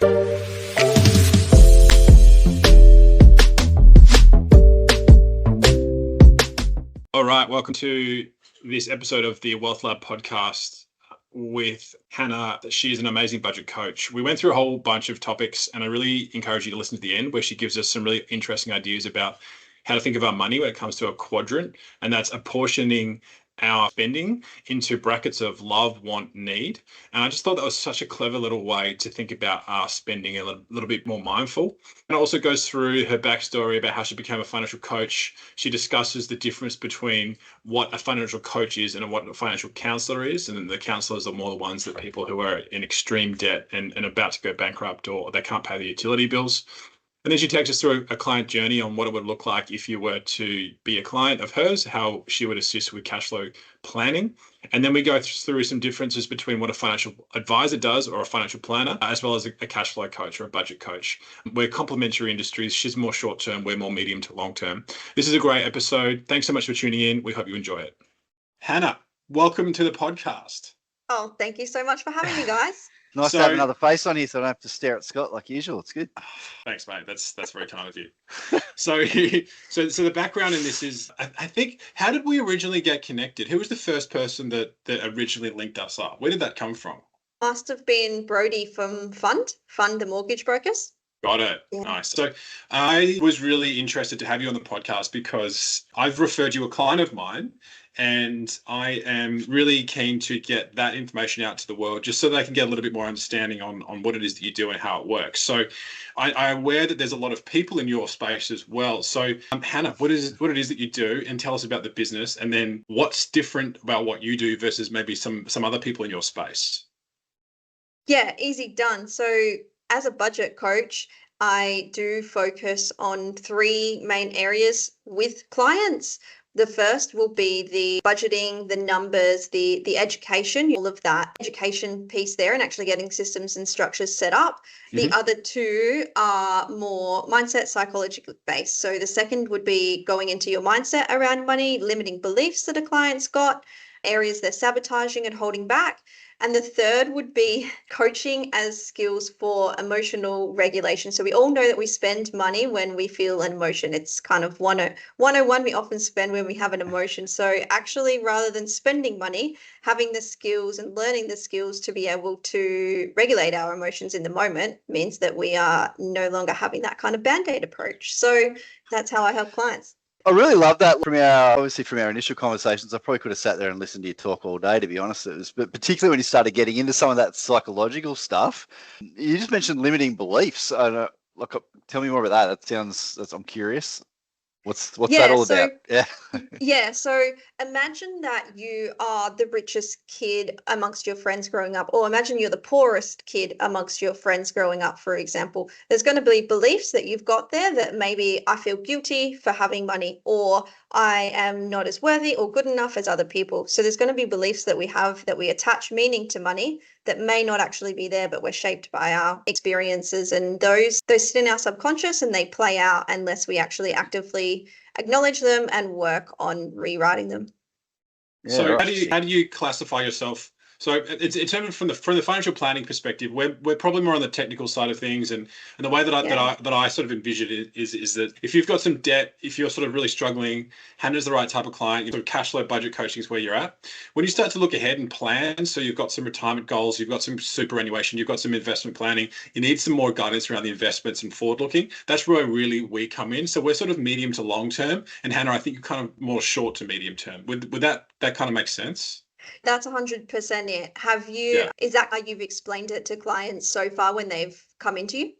All right, welcome to this episode of the Wealthlab Podcast with Hannah. She's an amazing budget coach. We went through a whole bunch of topics, and I really encourage you to listen to the end where she gives us some really interesting ideas about how to think of our money when it comes to a quadrant, and that's apportioning our spending into brackets of love, want, need. And I just thought that was such a clever little way to think about our spending a little bit more mindful. And it also goes through her backstory about how she became a financial coach. She discusses the difference between what a financial coach is and what a financial counselor is. And the counselors are more the ones that people who are in extreme debt and about to go bankrupt, or they can't pay the utility bills. And then she takes us through a client journey on what it would look like if you were to be a client of hers, how she would assist with cash flow planning. And then we go through some differences between what a financial advisor does or a financial planner, as well as a cash flow coach or a budget coach. We're complementary industries. She's more short term. We're more medium to long term. This is a great episode. Thanks so much for tuning in. We hope you enjoy it. Hannah, welcome to the podcast. Oh, thank you so much for having me, guys. Nice to have another face on here so I don't have to stare at Scott like usual. It's good. Thanks, mate. That's very kind of you. So the background in this is, I think, how did we originally get connected? Who was the first person that originally linked us up? Where did that come from? Must have been Brody from Fund the mortgage brokers. Got it. Yeah. Nice. So I was really interested to have you on the podcast because I've referred you a client of mine, and I am really keen to get that information out to the world just so they can get a little bit more understanding on what it is that you do and how it works. So I'm aware that there's a lot of people in your space as well. So Hannah, what it is that you do, and tell us about the business, and then what's different about what you do versus maybe some other people in your space. Yeah, easy done. So as a budget coach, I do focus on three main areas with clients. The first will be the budgeting, the numbers, the education, all of that education piece there, and actually getting systems and structures set up. The other two are more mindset, psychologically based. So the second would be going into your mindset around money, limiting beliefs that a client's got, areas they're sabotaging and holding back. And the third would be coaching as skills for emotional regulation. So we all know that we spend money when we feel an emotion. It's kind of 101 we often spend when we have an emotion. So actually, rather than spending money, having the skills and learning the skills to be able to regulate our emotions in the moment means that we are no longer having that kind of Band-Aid approach. So that's how I help clients. I really love that from our initial conversations. I probably could have sat there and listened to you talk all day, to be honest. But particularly when you started getting into some of that psychological stuff, you just mentioned limiting beliefs. Tell me more about that. I'm curious. What's that all about? Yeah. So imagine that you are the richest kid amongst your friends growing up, or imagine you're the poorest kid amongst your friends growing up, for example. There's going to be beliefs that you've got there that maybe I feel guilty for having money, or I am not as worthy or good enough as other people. So there's going to be beliefs that we have that we attach meaning to money that may not actually be there, but we're shaped by our experiences, and those sit in our subconscious and they play out unless we actually actively acknowledge them and work on rewriting them. Yeah, so right. How do you classify yourself? So it's in terms from the financial planning perspective, we're probably more on the technical side of things, and the way that I sort of envision it is that if you've got some debt, if you're sort of really struggling, Hannah's the right type of client. Sort of cash flow budget coaching is where you're at. When you start to look ahead and plan, so you've got some retirement goals, you've got some superannuation, you've got some investment planning, you need some more guidance around the investments and forward looking. That's where really we come in. So we're sort of medium to long term, and Hannah, I think you're kind of more short to medium term. Would that kind of make sense? That's 100% it. Is that how you've explained it to clients so far when they've come into you?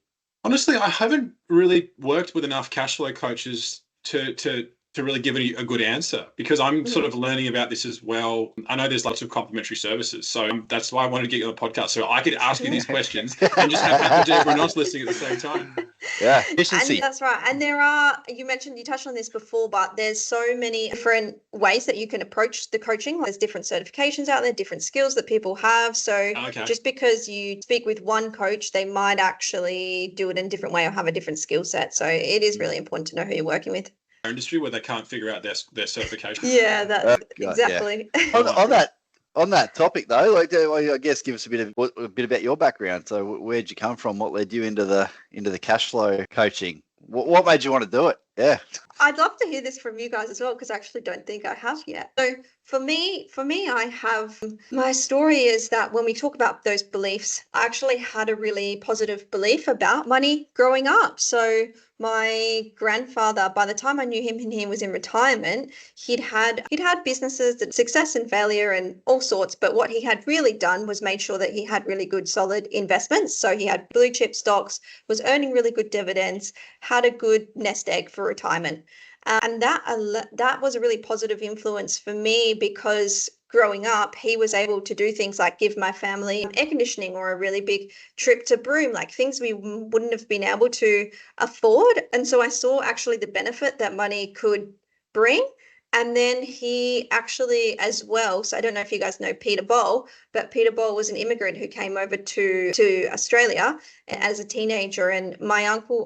Honestly, I haven't really worked with enough cash flow coaches to really give a good answer, because I'm sort of learning about this as well. I know there's lots of complimentary services, so that's why I wanted to get you on the podcast, so I could ask you these questions and just have to do everyone else listening at the same time. Yeah, efficiency. And that's right. And you touched on this before, but there's so many different ways that you can approach the coaching. There's different certifications out there, different skills that people have. So just because you speak with one coach, they might actually do it in a different way or have a different skill set. So it is really important to know who you're working with. Industry where they can't figure out their certification. Yeah, that's exactly. On On that topic, though, like I guess give us a bit about your background. So, where'd you come from? What led you into the cash flow coaching? What made you want to do it? Yeah. I'd love to hear this from you guys as well, because I actually don't think I have yet. So for me, I have, my story is that when we talk about those beliefs, I actually had a really positive belief about money growing up. So my grandfather, by the time I knew him and he was in retirement, he'd had businesses, that success and failure and all sorts. But what he had really done was made sure that he had really good, solid investments. So he had blue chip stocks, was earning really good dividends, had a good nest egg for retirement. And that was a really positive influence for me, because growing up, he was able to do things like give my family air conditioning or a really big trip to Broome, like things we wouldn't have been able to afford. And so I saw actually the benefit that money could bring. And then he actually as well, so I don't know if you guys know Peter Boll, but Peter Boll was an immigrant who came over to Australia as a teenager. And my auntie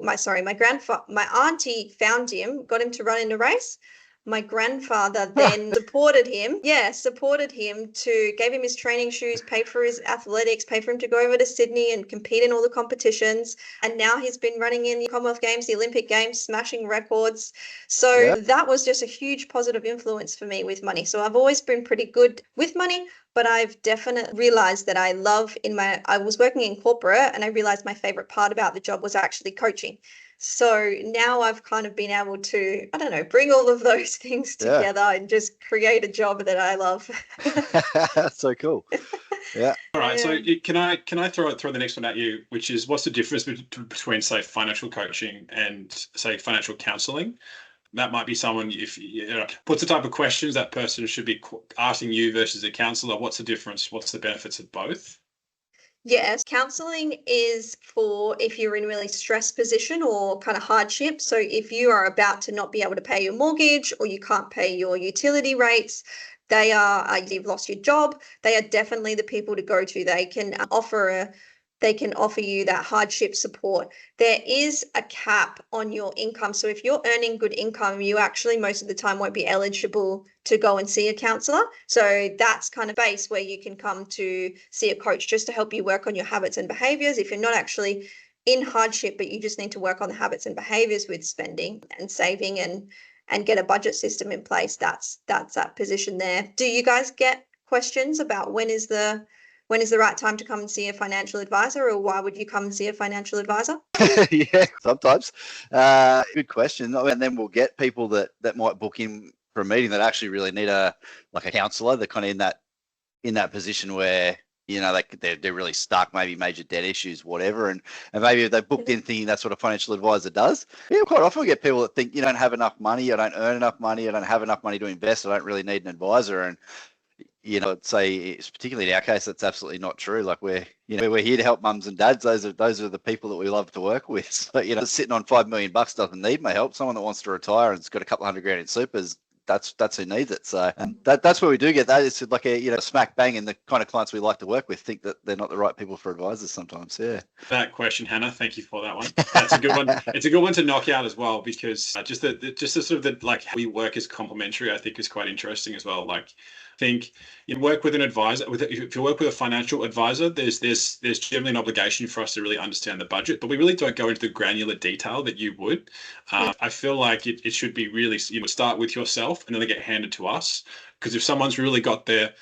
found him, got him to run in a race. My grandfather then supported him gave him his training shoes, paid for his athletics, paid for him to go over to Sydney and compete in all the competitions. And now he's been running in the Commonwealth Games, the Olympic Games, smashing records. So that was just a huge positive influence for me with money. So I've always been pretty good with money, but I've definitely realized that I was working in corporate, and I realized my favorite part about the job was actually coaching. So now I've kind of been able to, I don't know, bring all of those things together and just create a job that I love. That's so cool. Yeah. All right. So can I throw the next one at you, which is, what's the difference between, say, financial coaching and, say, financial counseling? That might be someone, what's the type of questions that person should be asking you versus a counselor? What's the difference? What's the benefits of both? Yes, counseling is for if you're in really stressed position or kind of hardship. So if you are about to not be able to pay your mortgage, or you can't pay your utility rates, you've lost your job, they are definitely the people to go to. They can offer you that hardship support. There is a cap on your income. So if you're earning good income, you actually most of the time won't be eligible to go and see a counselor. So that's kind of base where you can come to see a coach just to help you work on your habits and behaviors. If you're not actually in hardship, but you just need to work on the habits and behaviors with spending and saving and get a budget system in place, that's that position there. Do you guys get questions about when is the right time to come and see a financial advisor, or why would you come and see a financial advisor? Yeah, sometimes. Good question. And then we'll get people that might book in for a meeting that actually really need a counselor. They're kind of in that position where, they're really stuck, maybe major debt issues, whatever. And maybe they booked in thinking that's what a financial advisor does. Yeah, quite often we get people that think, you don't have enough money, I don't earn enough money, I don't have enough money to invest, I don't really need an advisor. And I'd say, particularly in our case, that's absolutely not true. Like we're here to help mums and dads. Those are the people that we love to work with. So, sitting on $5 million doesn't need my help. Someone that wants to retire and's got a couple $100,000 in supers, that's who needs it. So that's where we do get that. It's like a smack bang, and the kind of clients we like to work with think that they're not the right people for advisors sometimes. Yeah. That question, Hannah, thank you for that one. That's a good one. It's a good one to knock out as well, because just the sort of how we work is complementary, I think, is quite interesting as well. Like, I think you work with an advisor. If you work with a financial advisor, there's generally an obligation for us to really understand the budget, but we really don't go into the granular detail that you would. I feel like it should be really, start with yourself and then they get handed to us. Because if someone's got their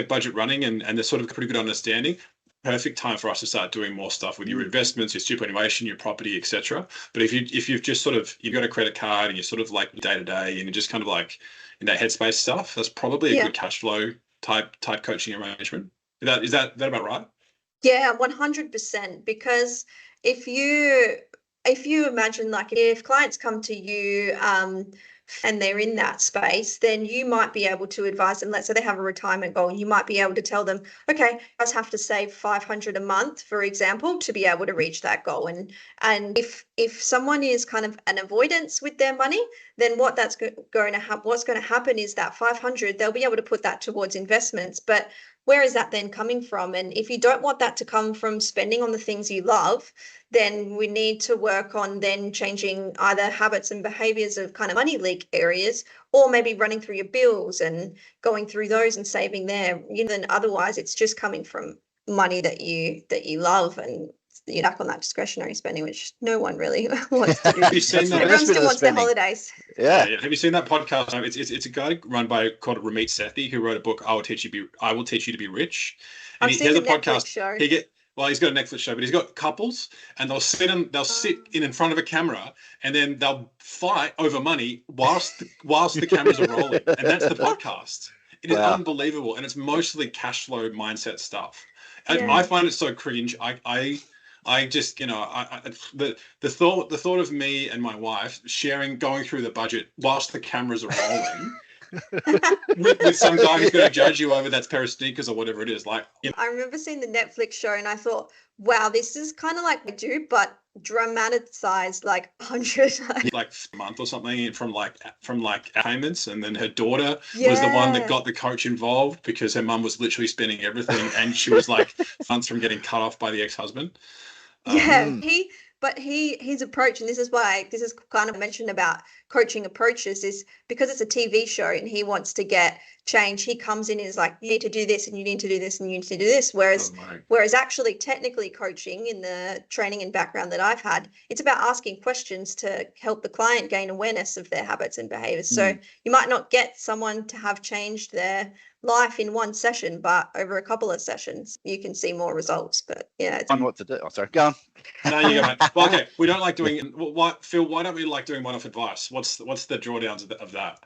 budget running and they're sort of pretty good understanding, perfect time for us to start doing more stuff with your investments, your superannuation, your property, etc. But if you've just you've got a credit card and you're sort of like day to day and you're just kind of like in that headspace stuff, that's probably a good cash flow type coaching arrangement. Is that about right? Yeah, 100%. Because if you imagine, like, if clients come to you and they're in that space, then you might be able to advise them. Let's say they have a retirement goal, and you might be able to tell them, okay, you guys have to save $500 a month, for example, to be able to reach that goal. And if someone is kind of an avoidance with their money, then what's going to happen is that 500, they'll be able to put that towards investments. But where is that then coming from? And if you don't want that to come from spending on the things you love, then we need to work on then changing either habits and behaviors of kind of money leak areas, or maybe running through your bills and going through those and saving there. Then otherwise it's just coming from money that you love, and you're back on that discretionary spending, which no one really wants to do. Have you seen that? Everyone still wants their holidays. Yeah. Have you seen that podcast? It's a guy run by called Ramit Sethi, who wrote a book, I Will Teach You to Be Rich. And I've he has seen a the Netflix podcast. show. He's got a Netflix show, but he's got couples, and they'll sit in front of a camera, and then they'll fight over money whilst the cameras are rolling, and that's the podcast. It is unbelievable, and it's mostly cash flow mindset stuff. And I find it so cringe. I just, the thought of me and my wife going through the budget whilst the cameras are rolling. with some guy who's going to judge you over that pair of sneakers or whatever it is. I remember seeing the Netflix show and I thought, wow, this is kind of like I do, but dramatized like 100. Like a month or something from payments, and then her daughter was the one that got the coach involved because her mum was literally spending everything, and she was like months from getting cut off by the ex-husband. His approach, and this is kind of mentioned about coaching approaches, is because it's a TV show and he wants to get change. He comes in and is like, you need to do this and you need to do this and you need to do this. Whereas actually technically coaching in the training and background that I've had, it's about asking questions to help the client gain awareness of their habits and behaviors. So you might not get someone to have changed their life in one session, but over a couple of sessions you can see more results. But it's on what to do. Oh, sorry, go on. No, you go, mate. Well, okay, we don't like doing. Phil, why don't we like doing one-off advice? What's the drawdowns of that?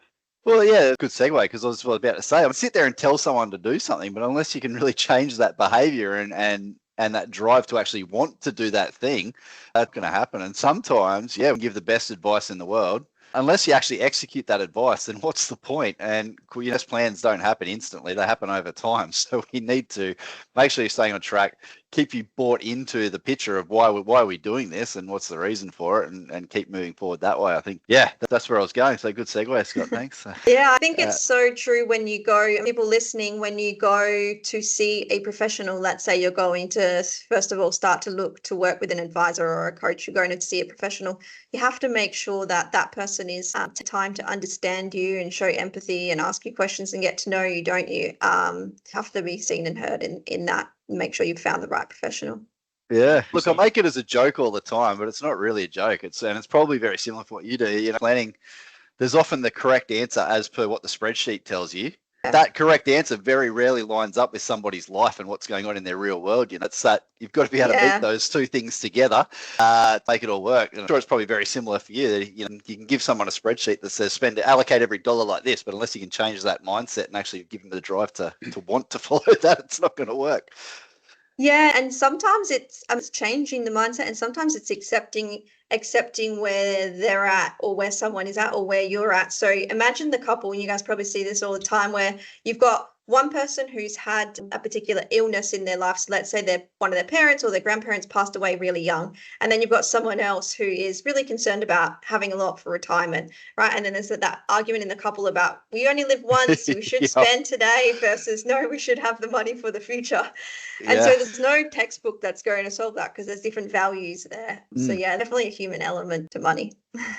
Well, yeah, good segue, because I was about to say, I would sit there and tell someone to do something, but unless you can really change that behavior and that drive to actually want to do that thing, that's going to happen. And sometimes, we give the best advice in the world. Unless you actually execute that advice, then what's the point? And plans don't happen instantly; they happen over time. So we need to make sure you're staying on track, keep you bought into the picture of why are we doing this and what's the reason for it, and keep moving forward that way. I think, that's where I was going. So good segue, Scott. Thanks. I think it's so true when you go, people listening, when you go to see a professional, let's say you're going to, first of all, start to look to work with an advisor or a coach, you're going to see a professional, you have to make sure that person is time to understand you and show empathy and ask you questions and get to know you, don't you? Have to be seen and heard in that. Make sure you've found the right professional. Yeah. Look, I make it as a joke all the time, but it's not really a joke. It's probably very similar to what you do. Planning, there's often the correct answer as per what the spreadsheet tells you. That correct answer very rarely lines up with somebody's life and what's going on in their real world. It's that you've got to be able to meet those two things together to make it all work. And I'm sure it's probably very similar for you. You can give someone a spreadsheet that says allocate every dollar like this, but unless you can change that mindset and actually give them the drive to want to follow that, it's not going to work. Yeah, and sometimes it's changing the mindset, and sometimes it's accepting where they're at or where someone is at or where you're at. So imagine the couple, and you guys probably see this all the time, where you've got one person who's had a particular illness in their life. So let's say one of their parents or their grandparents passed away really young. And then you've got someone else who is really concerned about having a lot for retirement, right? And then there's that argument in the couple about we only live once, we should spend today versus no, we should have the money for the future. And so there's no textbook that's going to solve that because there's different values there. So definitely a human element to money.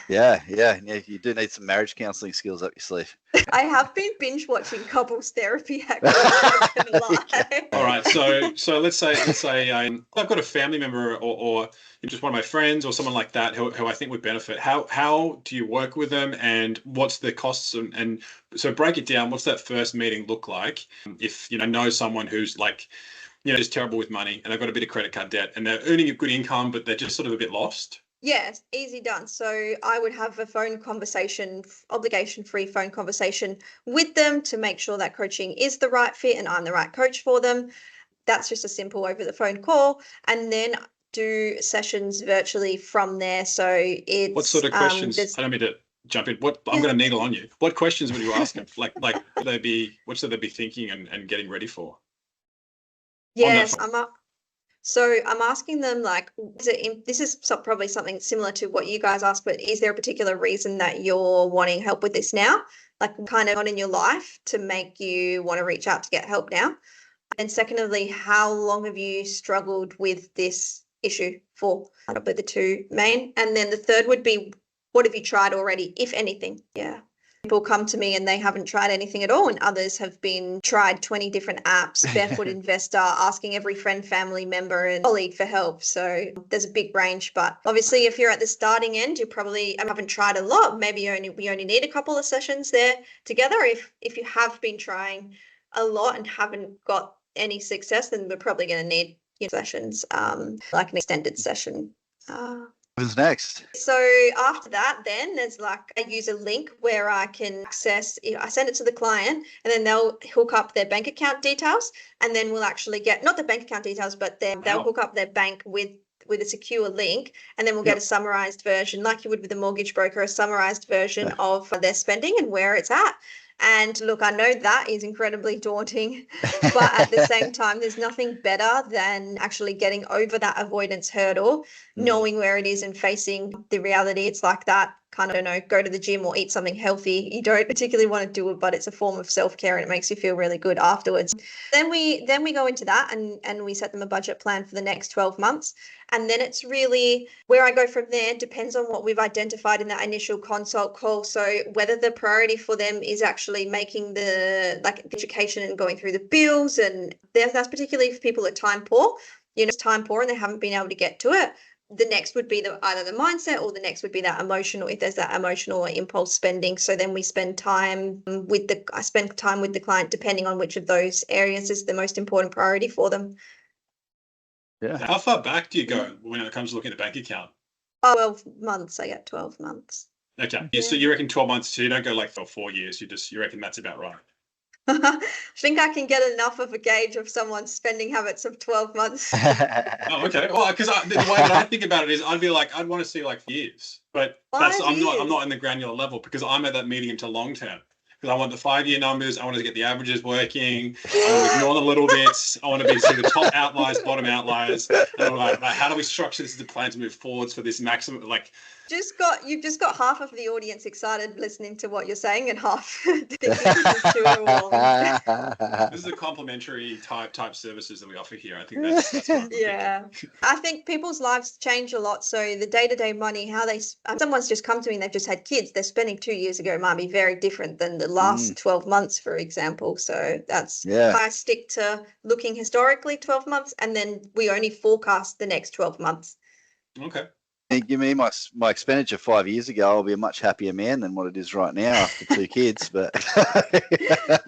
Yeah. You do need some marriage counselling skills up your sleeve. I have been binge watching couples therapy. All right, so let's say I've got a family member or just one of my friends or someone like that who I think would benefit. How do you work with them, and what's the costs? And so break it down. What's that first meeting look like? If know someone who's like, just terrible with money and they've got a bit of credit card debt and they're earning a good income, but they're just sort of a bit lost. Yes, easy done. So I would have a phone conversation, obligation-free phone conversation with them to make sure that coaching is the right fit and I'm the right coach for them. That's just a simple over the phone call, and then do sessions virtually from there. So it's what sort of questions? I don't mean to jump in. I'm going to needle on you. What questions would you ask them? What should they be thinking and getting ready for? Yes, I'm asking them, like, this is probably something similar to what you guys asked, but is there a particular reason that you're wanting help with this now? Like, kind of on in your life to make you want to reach out to get help now? And secondly, how long have you struggled with this issue for? Probably the two main. And then the third would be, what have you tried already, if anything? Yeah. People come to me and they haven't tried anything at all, and others have been tried 20 different apps, barefoot investor, asking every friend, family member and colleague for help. So there's a big range, but obviously if you're at the starting end, you probably haven't tried a lot. Maybe we only need a couple of sessions there together. If you have been trying a lot and haven't got any success, then we're probably going to need sessions, like an extended session. What's next? So after that, then there's like I use a link where I can access, I send it to the client and then they'll hook up their bank account details, and then we'll actually get, not the bank account details, but they'll hook up their bank with a secure link, and then we'll get a summarized version, like you would with a mortgage broker, a summarized version of their spending and where it's at. And look, I know that is incredibly daunting, but at the same time, there's nothing better than actually getting over that avoidance hurdle, knowing where it is and facing the reality. It's like that kind of, go to the gym or eat something healthy. You don't particularly want to do it, but it's a form of self-care and it makes you feel really good afterwards. Then we go into that and we set them a budget plan for the next 12 months. And then it's really where I go from there depends on what we've identified in that initial consult call. So whether the priority for them is actually making the education and going through the bills, and that's particularly if people are time poor, it's time poor and they haven't been able to get to it. The next would be either the mindset, or the next would be that emotional, if there's that emotional or impulse spending. So then I spend time with the client depending on which of those areas is the most important priority for them. Yeah. How far back do you go when it comes to looking at the bank account? 12 months. I get 12 months. Okay. Yeah. So you reckon 12 months, so you don't go like for 4 years. You reckon that's about right? I think I can get enough of a gauge of someone's spending habits of 12 months. Oh, okay. Well, because the way that I think about it is, I'd be like, I'd want to see like years, but I'm not in the granular level, because I'm at that medium to long term. Because I want the 5-year numbers, I want to get the averages working, I want to ignore the little bits, I want to see the top outliers, bottom outliers, and I'm like, how do we structure this as a plan to move forwards for this maximum, You've just got half of the audience excited listening to what you're saying and half thinking this is too overwhelming. This is a complimentary type services that we offer here. I think that's yeah. I think people's lives change a lot. So the day-to-day money, how someone's just come to me and they've just had kids, they're spending 2 years ago might be very different than the last 12 months, for example. So that's I stick to looking historically 12 months, and then we only forecast the next 12 months. Okay. Give me my expenditure 5 years ago, I'll be a much happier man than what it is right now after 2 kids. But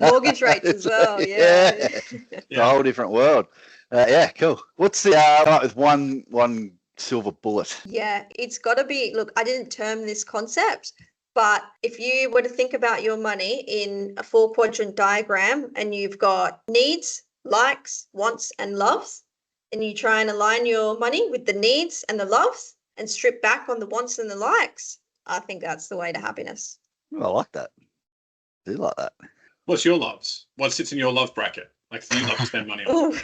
mortgage rates as well, yeah. It's a whole different world. Cool. What's the with one silver bullet? Yeah, it's got to be. Look, I didn't term this concept, but if you were to think about your money in a 4-quadrant diagram, and you've got needs, likes, wants, and loves, and you try and align your money with the needs and the loves, and strip back on the wants and the likes, I think that's the way to happiness. I like that. I do like that. What's your loves? What sits in your love bracket? Like, you love to spend money on?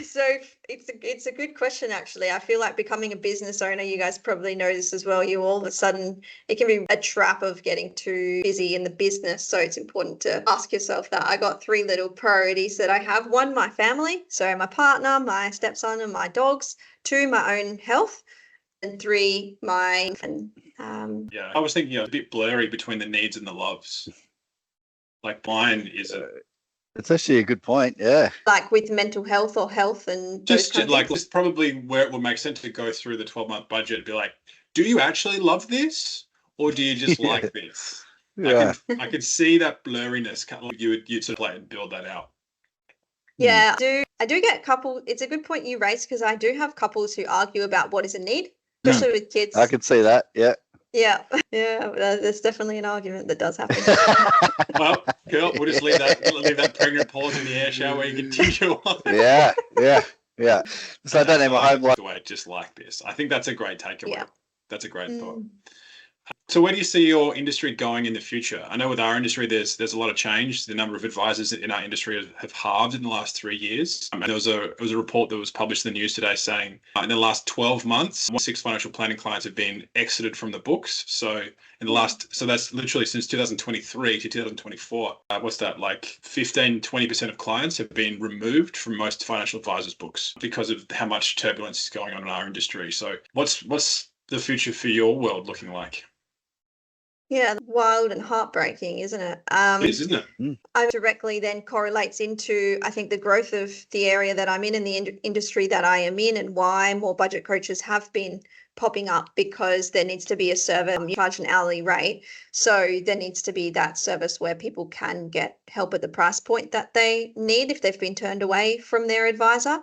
So it's a good question, actually. I feel like becoming a business owner, you guys probably know this as well, you all of a sudden, it can be a trap of getting too busy in the business. So it's important to ask yourself that. I got 3 little priorities that I have. 1, my family. So my partner, my stepson, and my dogs. 2, my own health. And 3, my yeah, I was thinking a bit blurry between the needs and the loves. Like, mine is it's actually a good point, yeah. Like with mental health or health and just like, this is probably where it would make sense to go through the 12-month budget and be like, do you actually love this, or do you just like this? Yeah. I could see that blurriness. You'd sort of play and build that out. Yeah, I do get it's a good point you raised, because I do have couples who argue about what is a need, especially with kids. I can see that, yeah. Yeah, there's definitely an argument that does happen. Well, girl, we'll just leave that pregnant pause in the air, shall we? Continue on. Yeah. So I don't have a home life. Just like this. I think that's a great takeaway. Yeah. That's a great thought. So where do you see your industry going in the future? I know with our industry, there's a lot of change. The number of advisors in our industry have halved in the last 3 years. And there was a report that was published in the news today saying in the last 12 months, 6 financial planning clients have been exited from the books. So that's literally since 2023 to 2024. What's that, like 15-20% of clients have been removed from most financial advisors' books because of how much turbulence is going on in our industry. So what's the future for your world looking like? Yeah, wild and heartbreaking, isn't it? It is, isn't it? I directly then correlates into, I think, the growth of the area that I'm in the industry that I am in, and why more budget coaches have been popping up, because there needs to be a service. You charge an hourly rate, so there needs to be that service where people can get help at the price point that they need if they've been turned away from their advisor.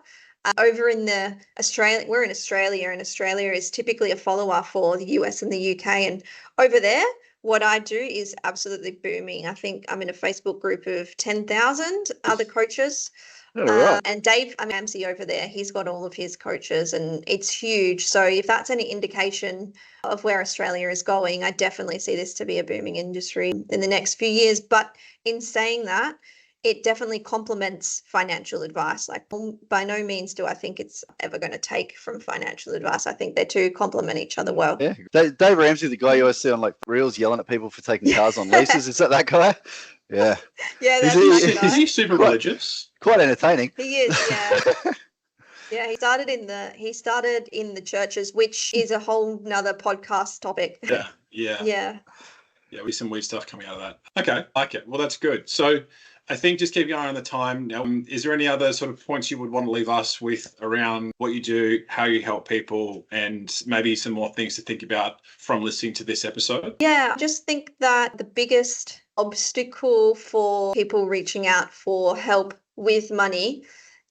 Over in the Australia, we're in Australia, and Australia is typically a follower for the US and the UK. And over there, what I do is absolutely booming. I think I'm in a Facebook group of 10,000 other coaches. All right. And Dave Ramsey over there, he's got all of his coaches, and it's huge. So if that's any indication of where Australia is going, I definitely see this to be a booming industry in the next few years. But in saying that, it definitely complements financial advice. Like, by no means do I think it's ever going to take from financial advice. I think they two complement each other well. Yeah. Dave Ramsey, the guy you always see on like reels yelling at people for taking cars on leases. Is that guy? Yeah. Yeah, that's that guy. Is he super religious? Quite entertaining. He is, yeah. Yeah, he started in the churches, which is a whole nother podcast topic. Yeah. We some weird stuff coming out of that. Okay, like it. Well, that's good. So I think just keep going on the time. Now, is there any other sort of points you would want to leave us with around what you do, how you help people, and maybe some more things to think about from listening to this episode? Yeah, I just think that the biggest obstacle for people reaching out for help with money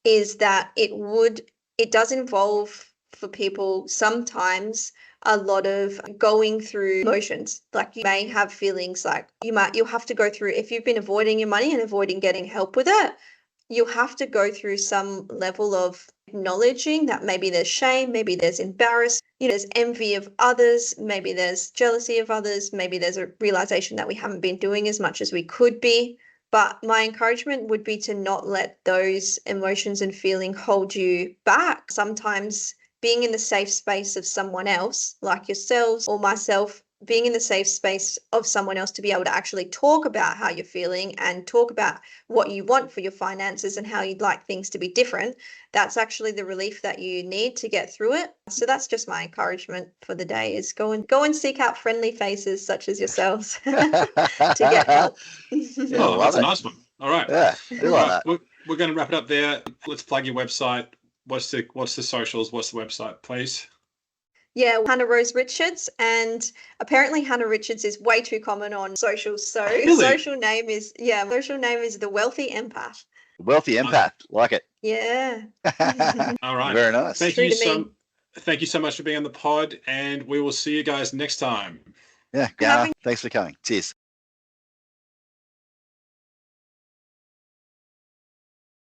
is that it does involve for people sometimes a lot of going through emotions. Like, you may have feelings like you'll have to go through, if you've been avoiding your money and avoiding getting help with it, you'll have to go through some level of acknowledging that maybe there's shame, maybe there's embarrassment, there's envy of others, maybe there's jealousy of others, maybe there's a realization that we haven't been doing as much as we could be. But my encouragement would be to not let those emotions and feeling hold you back. Sometimes being in the safe space of someone else, like yourselves or myself, being in the safe space of someone else to be able to actually talk about how you're feeling and talk about what you want for your finances and how you'd like things to be different, that's actually the relief that you need to get through it. So that's just my encouragement for the day, is go and seek out friendly faces such as yourselves to get help. Oh, that's a nice one. All right. Yeah, I like that. We're going to wrap it up there. Let's plug your website. What's the socials? What's the website, please? Yeah, Hannah Rose Richards, and apparently Hannah Richards is way too common on socials. So Really? social name is the Wealthy Empath. Wealthy empath, like it. Yeah. All right. Very nice. Thank you so much for being on the pod, and we will see you guys next time. Yeah, Ghana, thanks for coming. Cheers.